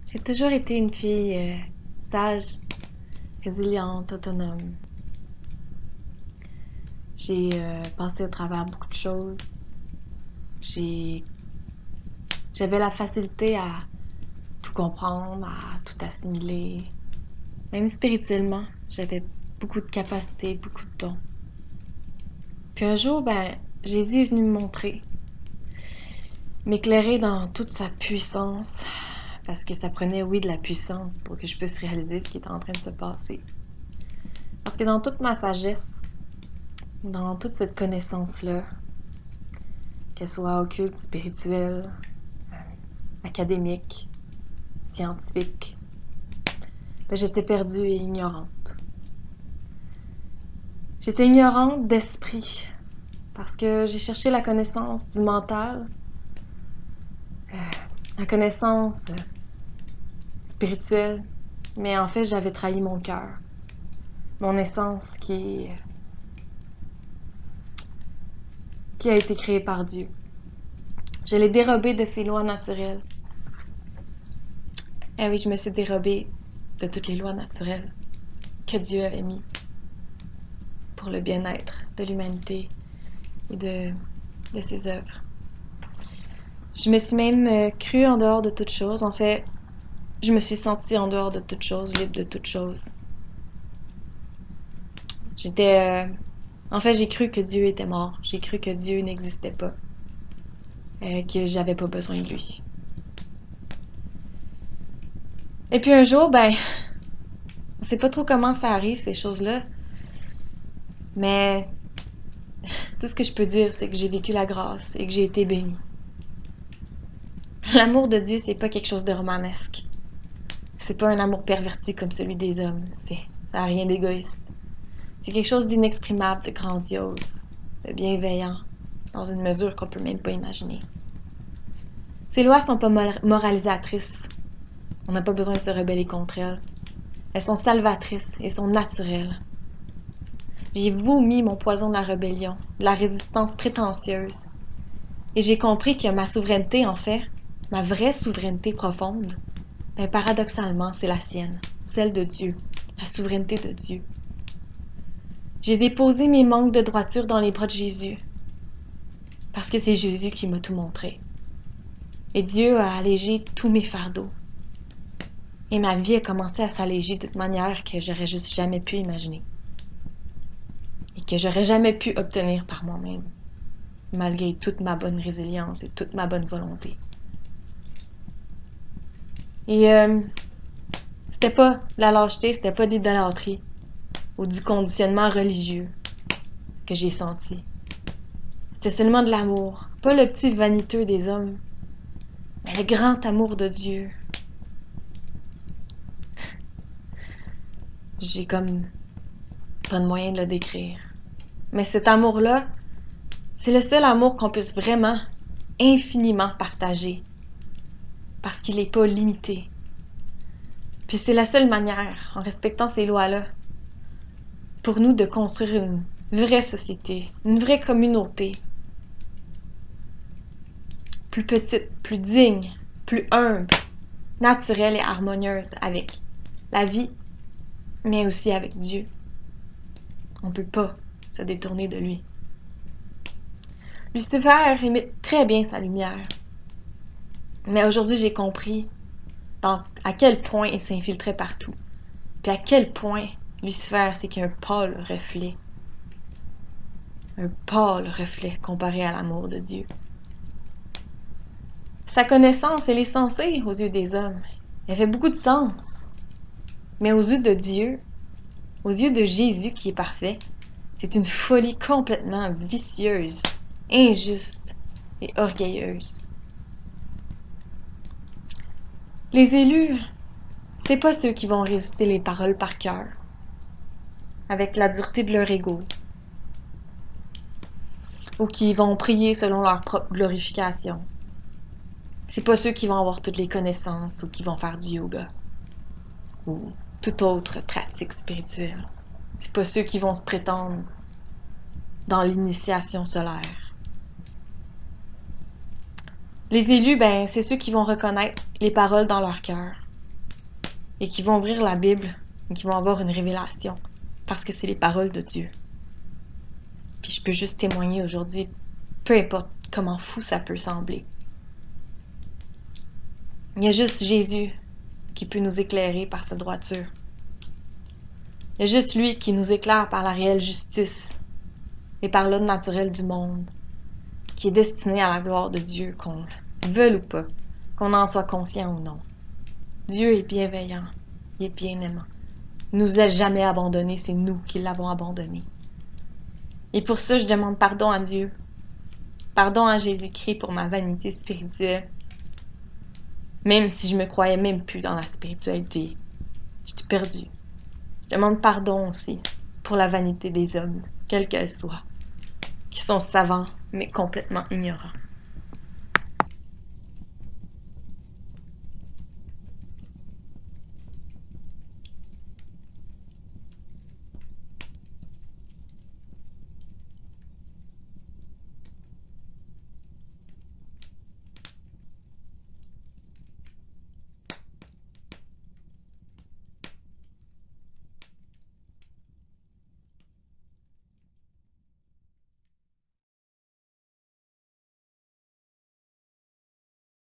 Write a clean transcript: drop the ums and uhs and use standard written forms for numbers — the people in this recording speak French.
J'ai toujours été une fille sage, résiliente, autonome. J'ai passé au travers beaucoup de choses. J'ai, j'avais la facilité à tout comprendre, à tout assimiler. Même spirituellement, j'avais beaucoup de capacités, beaucoup de dons. Puis un jour, Jésus est venu me montrer, m'éclairer dans toute sa puissance, parce que ça prenait, oui, de la puissance pour que je puisse réaliser ce qui était en train de se passer. Parce que dans toute ma sagesse, dans toute cette connaissance-là, qu'elle soit occulte, spirituelle, académique, scientifique, j'étais perdue et ignorante. J'étais ignorante d'esprit parce que j'ai cherché la connaissance du mental, la connaissance spirituelle, mais en fait j'avais trahi mon cœur, mon essence qui a été créée par Dieu. Je l'ai dérobée de ses lois naturelles. Eh oui, je me suis dérobée de toutes les lois naturelles que Dieu avait mis pour le bien-être de l'humanité et de ses œuvres. Je me suis même crue en dehors de toute chose. En fait, je me suis sentie en dehors de toute chose, libre de toute chose. En fait, j'ai cru que Dieu était mort. J'ai cru que Dieu n'existait pas. Que j'avais pas besoin de lui. Et puis un jour, on sait pas trop comment ça arrive, ces choses-là. Mais tout ce que je peux dire, c'est que j'ai vécu la grâce et que j'ai été bénie. L'amour de Dieu, c'est pas quelque chose de romanesque. C'est pas un amour perverti comme celui des hommes. Ça a rien d'égoïste. C'est quelque chose d'inexprimable, de grandiose, de bienveillant, dans une mesure qu'on peut même pas imaginer. Ces lois sont pas moralisatrices. On n'a pas besoin de se rebeller contre elles. Elles sont salvatrices et sont naturelles. J'ai vomi mon poison de la rébellion, de la résistance prétentieuse. Et j'ai compris que ma souveraineté, en fait, ma vraie souveraineté profonde, paradoxalement, c'est la sienne, celle de Dieu, la souveraineté de Dieu. J'ai déposé mes manques de droiture dans les bras de Jésus, parce que c'est Jésus qui m'a tout montré. Et Dieu a allégé tous mes fardeaux. Et ma vie a commencé à s'alléger d'une manière que j'aurais juste jamais pu imaginer. Et que j'aurais jamais pu obtenir par moi-même, malgré toute ma bonne résilience et toute ma bonne volonté. Et c'était pas de la lâcheté, c'était pas de l'idolâtrie ou du conditionnement religieux que j'ai senti. C'était seulement de l'amour, pas le petit vaniteux des hommes, mais le grand amour de Dieu. J'ai comme pas de moyen de le décrire. Mais cet amour-là, c'est le seul amour qu'on puisse vraiment, infiniment partager. Parce qu'il n'est pas limité. Puis c'est la seule manière, en respectant ces lois-là, pour nous de construire une vraie société, une vraie communauté. Plus petite, plus digne, plus humble, naturelle et harmonieuse avec la vie, mais aussi avec Dieu. On ne peut pas se détourner de lui. Lucifer imite très bien sa lumière. Mais aujourd'hui, j'ai compris à quel point il s'infiltrait partout. Puis à quel point Lucifer, c'est qu'un pâle reflet. Un pâle reflet comparé à l'amour de Dieu. Sa connaissance, elle est censée aux yeux des hommes. Elle fait beaucoup de sens. Mais aux yeux de Dieu, aux yeux de Jésus qui est parfait, c'est une folie complètement vicieuse, injuste et orgueilleuse. Les élus, c'est pas ceux qui vont réciter les paroles par cœur, avec la dureté de leur ego, ou qui vont prier selon leur propre glorification. C'est pas ceux qui vont avoir toutes les connaissances ou qui vont faire du yoga, ou toute autre pratique spirituelle. C'est pas ceux qui vont se prétendre dans l'initiation solaire. Les élus, c'est ceux qui vont reconnaître les paroles dans leur cœur, et qui vont ouvrir la Bible et qui vont avoir une révélation parce que c'est les paroles de Dieu. Puis je peux juste témoigner aujourd'hui, peu importe comment fou ça peut sembler. Il y a juste Jésus qui peut nous éclairer par sa droiture. Il y a juste lui qui nous éclaire par la réelle justice et par l'ordre naturel du monde, qui est destiné à la gloire de Dieu, qu'on le veuille ou pas, qu'on en soit conscient ou non. Dieu est bienveillant, il est bien aimant. Il nous a jamais abandonnés, c'est nous qui l'avons abandonné. Et pour ça, je demande pardon à Dieu, pardon à Jésus-Christ pour ma vanité spirituelle, même si je me croyais même plus dans la spiritualité. J'étais perdue. Je demande pardon aussi pour la vanité des hommes, quelle qu'elle soit, qui sont savants, mais complètement ignorants.